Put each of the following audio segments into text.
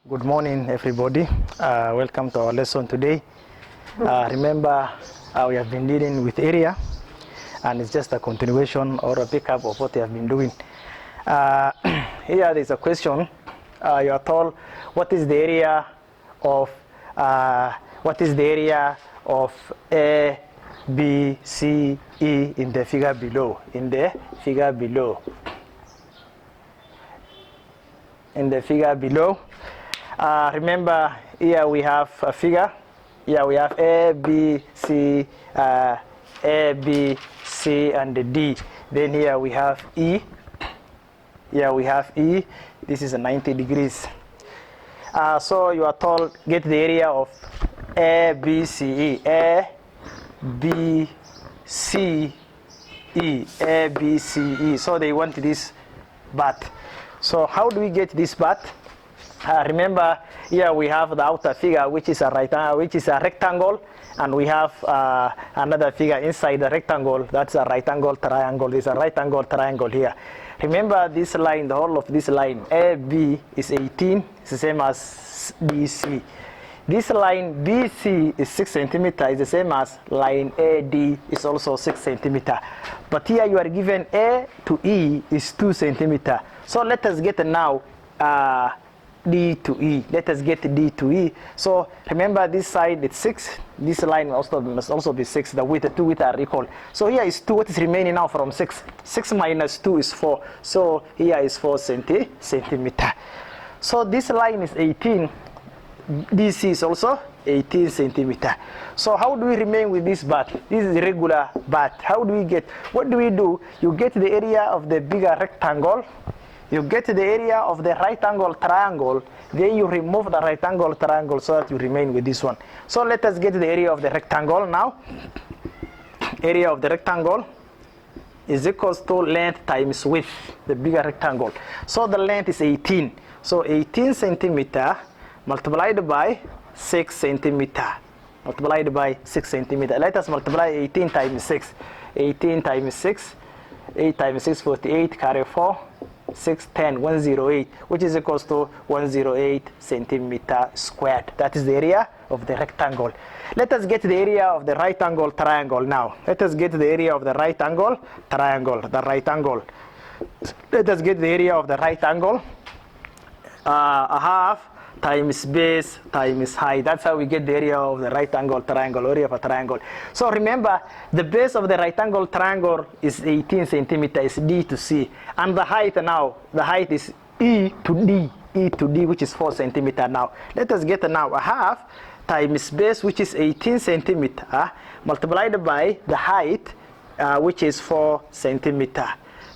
Good morning, everybody. Welcome to our lesson today. Remember, we have been dealing with area, and it's just a continuation or a pickup of what we have been doing. Here there's a question. You are told, what is the area of A, B, C, E in the figure below? In the figure below. Remember, here we have a figure. Here we have A, B, C, and D. Then here we have E. Here we have E. This is a 90 degrees. So you are told, get the area of A, B, C, E. A, B, C, E. A, B, C, E. So they want this bat. So how do we get this bat? Remember, here we have the outer figure, which is a rectangle, and we have another figure inside the rectangle. That's a right angle triangle. There's a right angle triangle here. Remember this line, the whole of this line, AB is 18. It's the same as BC. This line BC is 6 centimeter. Is the same as line AD is also 6 centimeter. But here you are given A to E is 2 centimeter. So let us get now D to E. Let us get D to E. So remember, this side it's 6. This line must also be 6. The width, the two widths are equal. So here is 2. What is remaining now from 6? 6 minus 2 is 4. So here is 4 centimeter. So this line is 18. DC is also 18 centimeter. So how do we remain with this bat? This is a regular bat. How do we get? What do we do? You get the area of the bigger rectangle. You get the area of the right angle triangle, then you remove the right angle triangle so that you remain with this one. So let us get the area of the rectangle now. Area of the rectangle is equals to length times width, the bigger rectangle. So the length is 18. So 18 centimeter multiplied by 6 centimeter. Multiplied by 6 centimeter. Let us multiply 18 times 6. 18 times 6. 8 times 6, 48, carry 4. 6, 10, 108, which is equals to 108 centimeter squared. That is the area of the rectangle. Let us get the area of the right angle triangle now. Let us get the area of the right angle triangle. The right angle. Let us get the area of the right angle. A half times base times height. That's how we get the area of the right angle triangle, area of a triangle. So remember, the base of the right angle triangle is 18 centimeter, is D to C. And the height now, the height is E to D, which is 4 centimeter now. Let us get now a half times base, which is 18 centimeter, multiplied by the height, which is 4 centimeter,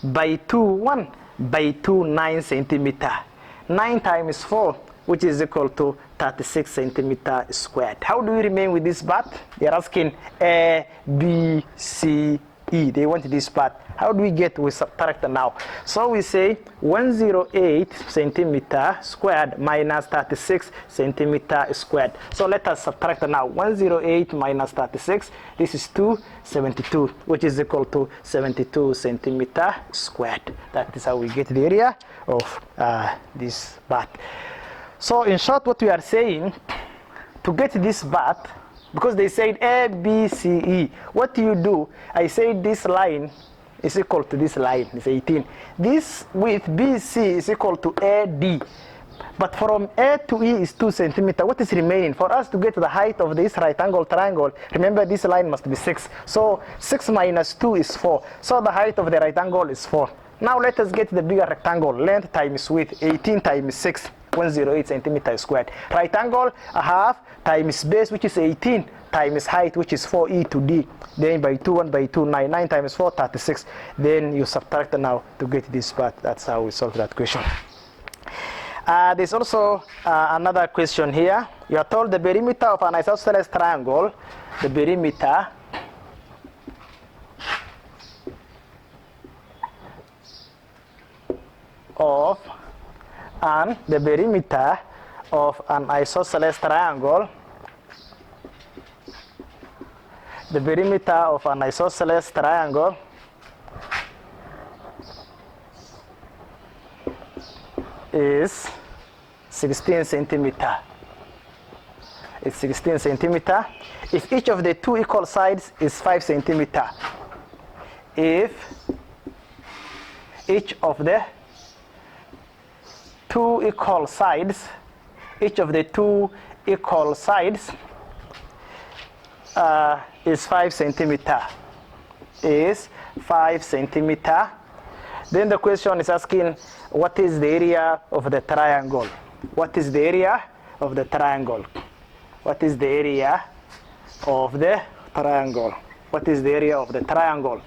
by 2, 1, by 2, 9 centimeter. 9 times 4, which is equal to 36 centimeter squared. How do we remain with this part? They're asking A, B, C, E. They want this part. How do we get? We subtract now. So we say 108 centimeter squared minus 36 centimeter squared. So let us subtract now. 108 minus 36. This is 272, which is equal to 72 centimeter squared. That is how we get the area of this part. So in short, what we are saying, to get this bat, because they said A, B, C, E, what do you do? I say this line is equal to this line, it's 18. This width BC is equal to AD. But from A to E is 2 centimeter. What is remaining? For us to get the height of this right angle triangle, remember this line must be 6. So 6 minus 2 is 4. So the height of the right angle is 4. Now let us get the bigger rectangle, length times width, 18 times 6. 108 centimeter squared. Right angle, a half times base, which is 18, times height, which is 4E to D. Then by 2, 1 by 2, 9. 9 times 4, 36. Then you subtract now to get this part. That's how we solve that question. There's also another question here. You are told the perimeter of an isosceles triangle, the perimeter of the perimeter of an isosceles triangle, the perimeter of an isosceles triangle is 16 centimeter. It's 16 centimeter. If each of the two equal sides is 5 centimeter. If each of the two equal sides, is 5 centimeter, is 5 centimeter. Then the question is asking, what is the area of the triangle? What is the area of the triangle? What is the area of the triangle? What is the area of the triangle?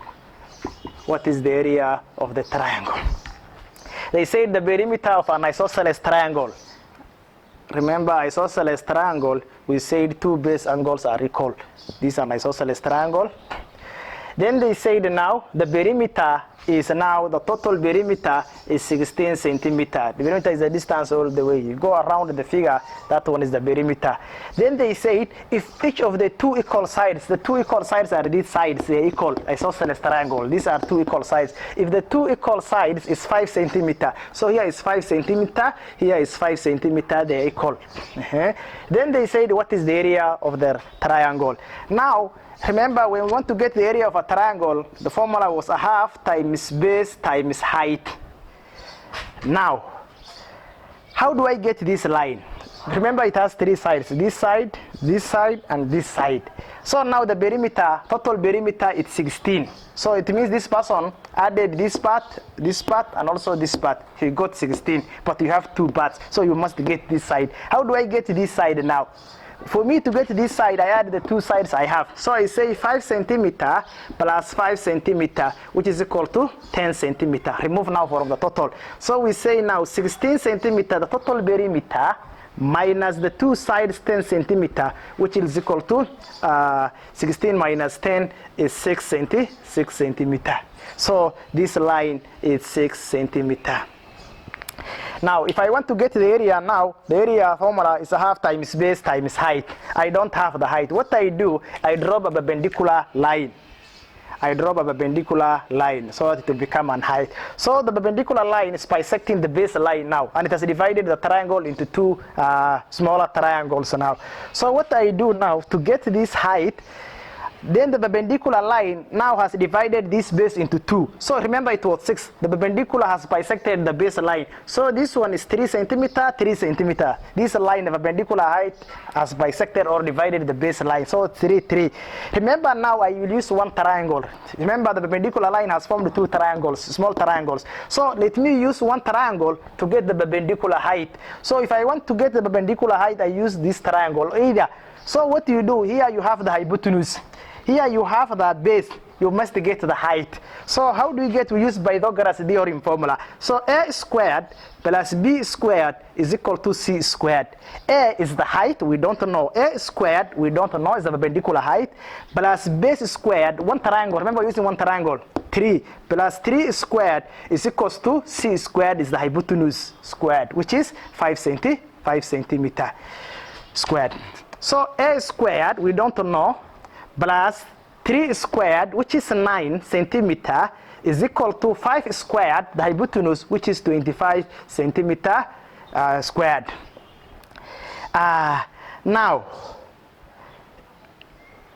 What is the area of the triangle? They say the perimeter of an isosceles triangle. Remember, isosceles triangle, we said two base angles are equal. This is an isosceles triangle. Then they said now the perimeter is now, the total perimeter is 16 centimeter. The perimeter is the distance all the way. You go around the figure, that one is the perimeter. Then they said if each of the two equal sides, the two equal sides are these sides, they equal, isosceles triangle. These are two equal sides. If the two equal sides is 5 centimeter, so here is 5 centimeter, here is 5 centimeter, they equal. Then they said what is the area of the triangle. Now, remember, when we want to get the area of a triangle, the formula was a half times base times height. Now, how do I get this line? Remember, it has three sides, this side, and this side. So now the perimeter, total perimeter is 16. So it means this person added this part, and also this part. He got 16, but you have two parts, so you must get this side. How do I get this side now? For me to get this side, I add the two sides I have. So I say 5 centimeter plus 5 centimeter, which is equal to 10 centimeter. Remove now from the total. So we say now 16 centimeter, the total perimeter, minus the two sides 10 centimeter, which is equal to 16 minus 10 is 6 centimeter. So this line is 6 centimeter. Now, if I want to get the area now, the area formula is a half times base times height. I don't have the height. What I do, I draw a perpendicular line. So that it will become an height. So the perpendicular line is bisecting the base line now, and it has divided the triangle into two smaller triangles now. So what I do now to get this height, then the perpendicular line now has divided this base into two. So remember, it was 6. The perpendicular has bisected the base line. So this one is 3 centimeter, 3 centimeter. This line, the perpendicular height, has bisected or divided the base line. So 3, 3. Remember, now I will use one triangle. Remember, the perpendicular line has formed two triangles, small triangles. So let me use one triangle to get the perpendicular height. So if I want to get the perpendicular height, I use this triangle either. So what you do, here you have the hypotenuse. Here you have the base, you must get the height. So how do you get? We use Pythagoras theorem formula. So a squared plus b squared is equal to c squared. A is the height, we don't know. A squared, we don't know, is the perpendicular height, plus base squared, one triangle, remember using one triangle, 3 plus 3 squared is equals to c squared is the hypotenuse squared, which is 5 centimeter squared. So a squared, we don't know, plus 3 squared, which is 9 centimeter, is equal to 5 squared, the hypotenuse, which is 25 centimeter squared. Now,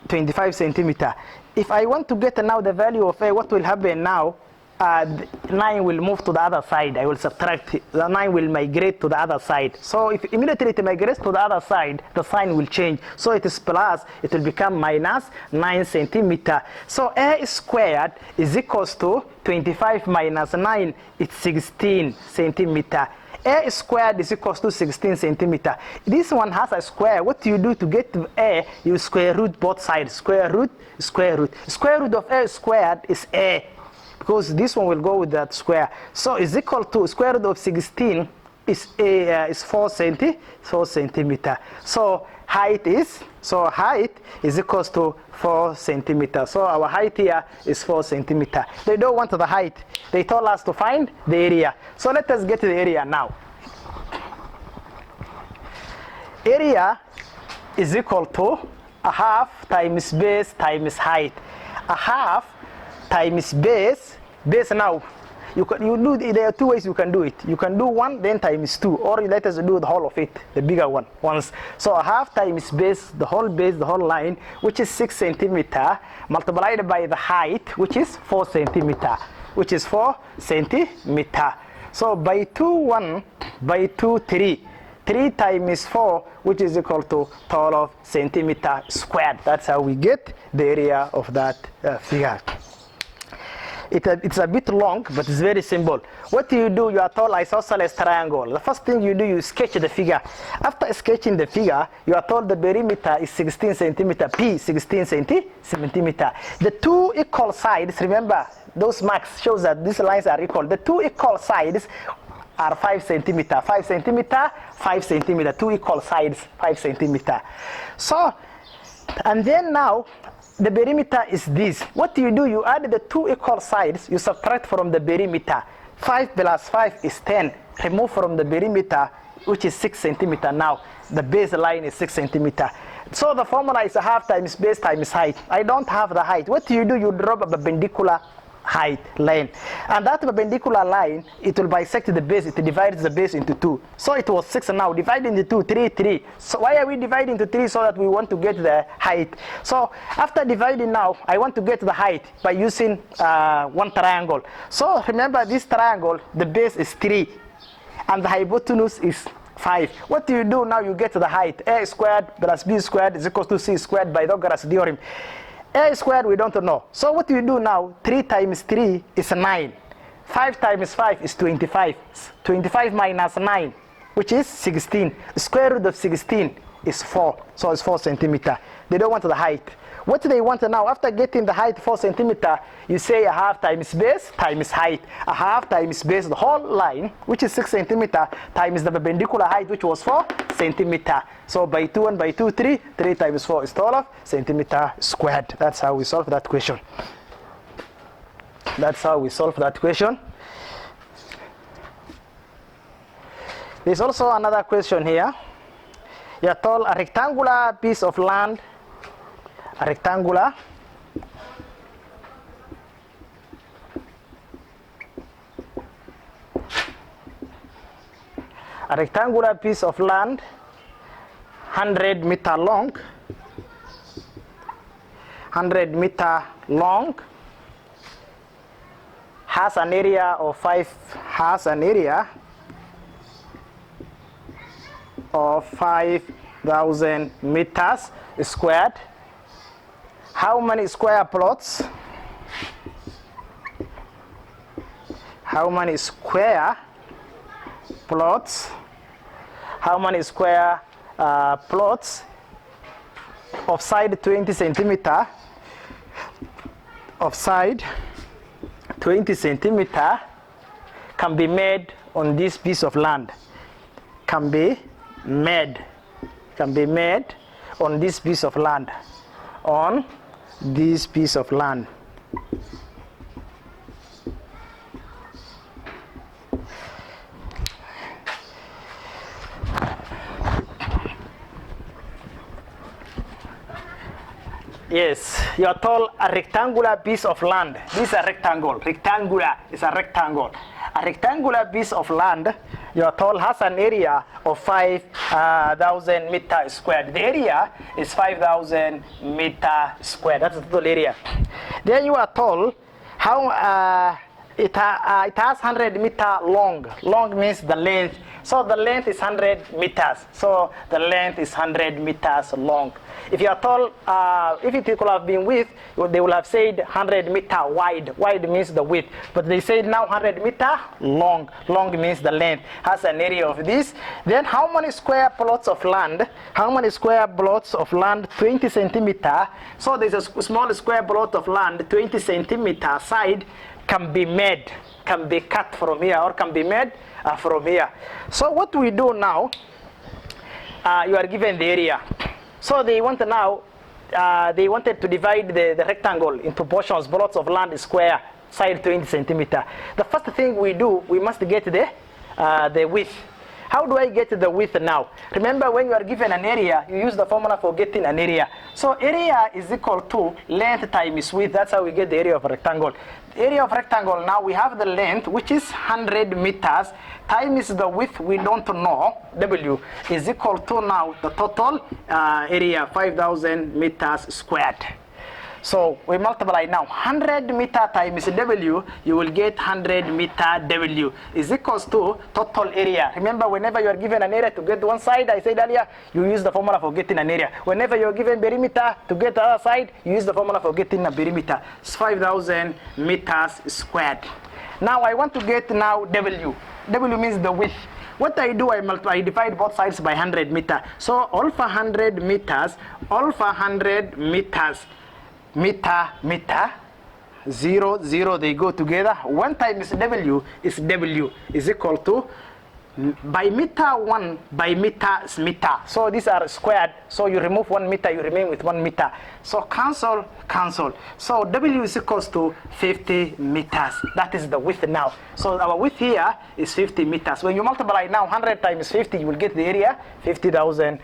25 centimeter. If I want to get now the value of A, what will happen now? 9 will move to the other side. I will subtract, the 9 will migrate to the other side. So if immediately it migrates to the other side, the sign will change. So it is plus, it will become minus 9 centimeter. So A squared is equals to 25 minus 9, it's 16 centimeter. A squared is equals to 16 centimeter. This one has a square. What you do to get to A, you square root both sides. Square root. Square root of A squared is A, because this one will go with that square. So is equal to square root of 16 is 4 centimeter. So height is equals to 4 centimeter. So our height here is 4 centimeter. They don't want the height. They told us to find the area. So let us get to the area now. Area is equal to a half times base times height. A half times base now. There are two ways you can do it. You can do 1 then times 2, or let us do the whole of it, the bigger one once. So a half times base, the whole line, which is 6 centimeter, multiplied by the height, which is 4 centimeter, So by 2, 1, by 2, 3. 3 times 4, which is equal to 12 centimeter squared. That's how we get the area of that figure. It's a bit long, but it's very simple. What do? You are told isosceles triangle. The first thing you do, you sketch the figure. After sketching the figure, you are told the perimeter is 16 centimeter, P 16 centimeter. The two equal sides, remember, those marks shows that these lines are equal. The two equal sides are 5 centimeter, 5 centimeter, 5 centimeter, two equal sides, 5 centimeter. So, and then now, the perimeter is this. What do? You add the two equal sides, you subtract from the perimeter. 5 plus 5 is 10. Remove from the perimeter, which is 6 centimeter now. The baseline is 6 centimeter. So the formula is a half times base times height. I don't have the height. What do? You drop a perpendicular height line, and that perpendicular line, it will bisect the base. It divides the base into 2. So it was 6 now, divide into 2, 3, 3. So why are we dividing into 3? So that we want to get the height. So after dividing now, I want to get the height by using one triangle. So remember this triangle, the base is 3 and the hypotenuse is 5. What do? Now you get the height. A squared plus B squared is equal to C squared by Pythagoras theorem. A squared we don't know. So what do you do now? 3 times 3 is 9. 5 times 5 is 25. 25 minus 9, which is 16. The square root of 16 is 4. So it's 4 centimeter. They don't want the height. What they want now, after getting the height 4 centimeter, you say a half times base times height. A half times base, the whole line, which is 6 centimeter, times the perpendicular height, which was 4 centimeter. So by 2 and by 2, 3. 3 times 4 is 12 centimeter squared. That's how we solve that question. There's also another question here. You're told a rectangular piece of land, a rectangular piece of land, 100 meter long, has an area of 5,000 meters squared. How many square plots? How many square plots of side 20 centimeter, can be made on this piece of land? Can be made on this piece of land. Yes, you are told a rectangular piece of land. This is a rectangle. Rectangular is a rectangle. A rectangular piece of land, you are told, has an area of 5,000 meters squared. The area is 5,000 meters squared. That's the total area. Then you are told how it has 100 meter long. Long means the length. So the length is 100 meters. So the length is 100 meters long. If you are told, if it could have been width, they would have said 100 meter wide. Wide means the width. But they said now 100 meter long. Long means the length. Has an area of this. Then how many square plots of land? 20 centimeter. So there's a small square plot of land, 20 centimeter side, can be made, can be cut from here, or can be made from here. So what we do now, you are given the area. So they want now, they wanted to divide the rectangle into portions, plots of land square, side 20 centimeter. The first thing we do, we must get the width. How do I get the width now? Remember, when you are given an area, you use the formula for getting an area. So area is equal to length times width. That's how we get the area of a rectangle. The area of rectangle, now we have the length, which is 100 meters, times the width we don't know, W, is equal to now the total area, 5,000 meters squared. So we multiply now 100 meter times W, you will get 100 meter W is equals to total area. Remember, whenever you are given an area to get one side, I said earlier, you use the formula for getting an area. Whenever you are given perimeter to get the other side, you use the formula for getting a perimeter. It's 5,000 meters squared. Now I want to get now W. W means the width. What I do, I divide both sides by 100 meter. So all for 100 meters, all for 100 meters, meter, 0, 0, they go together. 1 times W is equal to, by meter, 1 by meter is meter. So these are squared. So you remove 1 meter, you remain with 1 meter. So cancel. So W is equals to 50 meters. That is the width now. So our width here is 50 meters. When you multiply now 100 times 50, you will get the area 5,000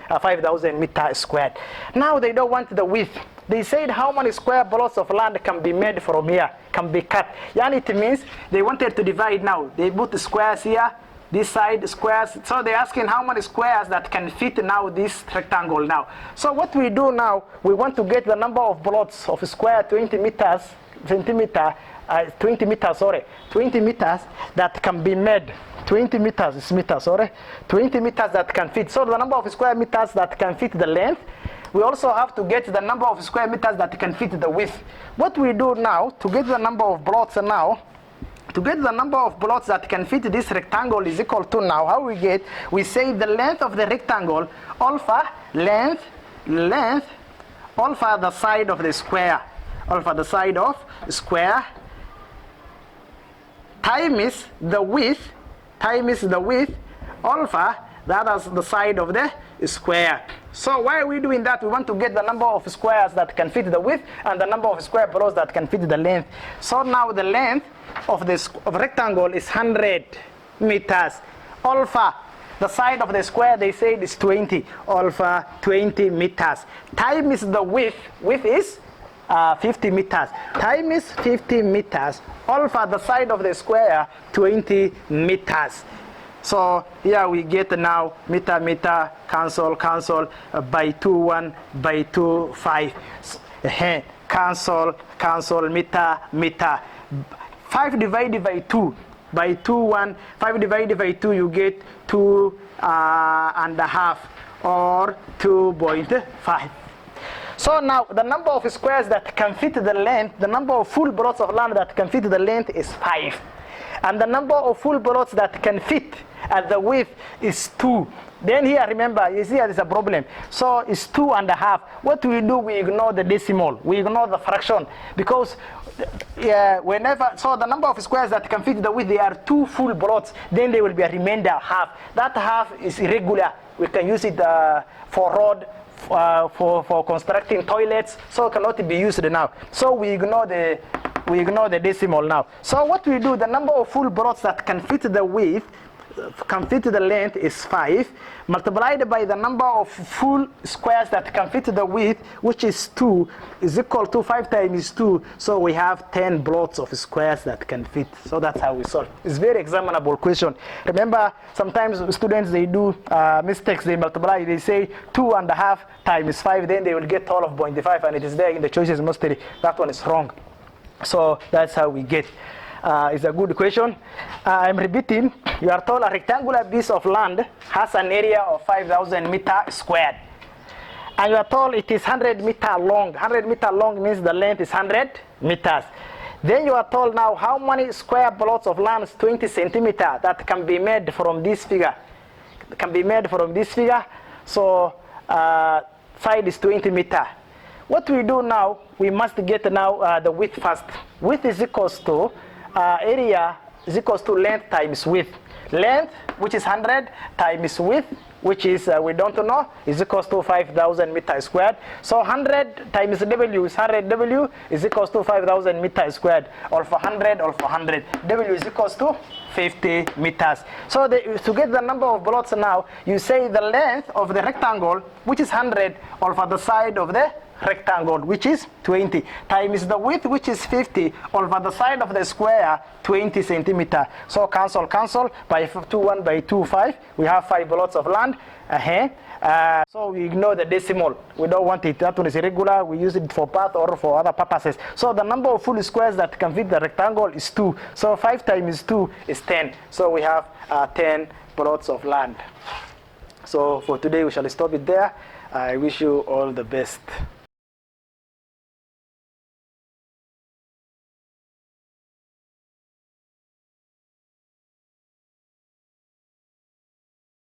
meters squared. Now they don't want the width. They said how many square plots of land can be made from here, can be cut. Yani it means they wanted to divide now. They put the squares here, this side squares. So they're asking how many squares that can fit now this rectangle now. So what we do now, we want to get the number of plots of square 20 meters that can be made. 20 meters is meters, sorry. 20 meters that can fit. So the number of square meters that can fit the length. We also have to get the number of square meters that can fit the width. What we do now, to get the number of plots now, to get the number of plots that can fit this rectangle is equal to now, how we get, we say the length of the rectangle, alpha, length, alpha the side of the square, times the width, alpha, that is the side of the square. So why are we doing that? We want to get the number of squares that can fit the width and the number of square plots that can fit the length. So now the length of the rectangle is 100 meters. Alpha, the side of the square, they say is 20. Alpha, 20 meters. Times the width is 50 meters. Times 50 meters. Alpha, the side of the square, 20 meters. So here we get now meter, cancel, by 2, 1, by 2, 5. Cancel, meter. 5 divided by 2, by 2, 1. 5 divided by 2, you get 2.5 or 2.5. So now the number of squares that can fit the length, the number of full plots of land that can fit the length is 5. And the number of full plots that can fit at the width is 2. Then here, remember, you see there's a problem. So it's 2.5. What we do, we ignore the decimal. We ignore the fraction. Because so the number of squares that can fit the width, they are 2 full plots. Then there will be a remainder half. That half is irregular. We can use it for road, for constructing toilets. So it cannot be used now. So we ignore the decimal now. So what we do, the number of full plots that can fit the width, can fit the length is 5, multiplied by the number of full squares that can fit the width, which is 2, is equal to 5 times 2. So we have 10 plots of squares that can fit. So that's how we solve. It's very examinable question. Remember, sometimes students, they do mistakes. They multiply, they say 2.5 times 5, then they will get 12.5, and it is there in the choices mostly. That one is wrong. So that's how we get. It's a good question. I'm repeating. You are told a rectangular piece of land has an area of 5,000 meters squared. And you are told it is 100 meters long. 100 meters long means the length is 100 meters. Then you are told now how many square plots of land is 20 centimeters that can be made from this figure. So side is 20 meters. What we do now, we must get now the width first. Width is equals to area is equals to length times width. Length, which is 100, times width, which is, we don't know, is equals to 5,000 meters squared. So 100 times W is 100 W is equals to 5,000 meters squared. All for 100, all for 100. W is equals to 50 meters. So to get the number of blocks now, you say the length of the rectangle, which is 100, all for the side of the rectangle, which is 20, times the width, which is 50, over the side of the square, 20 centimeter. So cancel, by 2, 1 by 2, 5. We have 5 lots of land. So we ignore the decimal. We don't want it. That one is irregular. We use it for path or for other purposes. So the number of full squares that can fit the rectangle is 2. So 5 times 2 is 10. So we have 10 plots of land. So for today, we shall stop it there. I wish you all the best.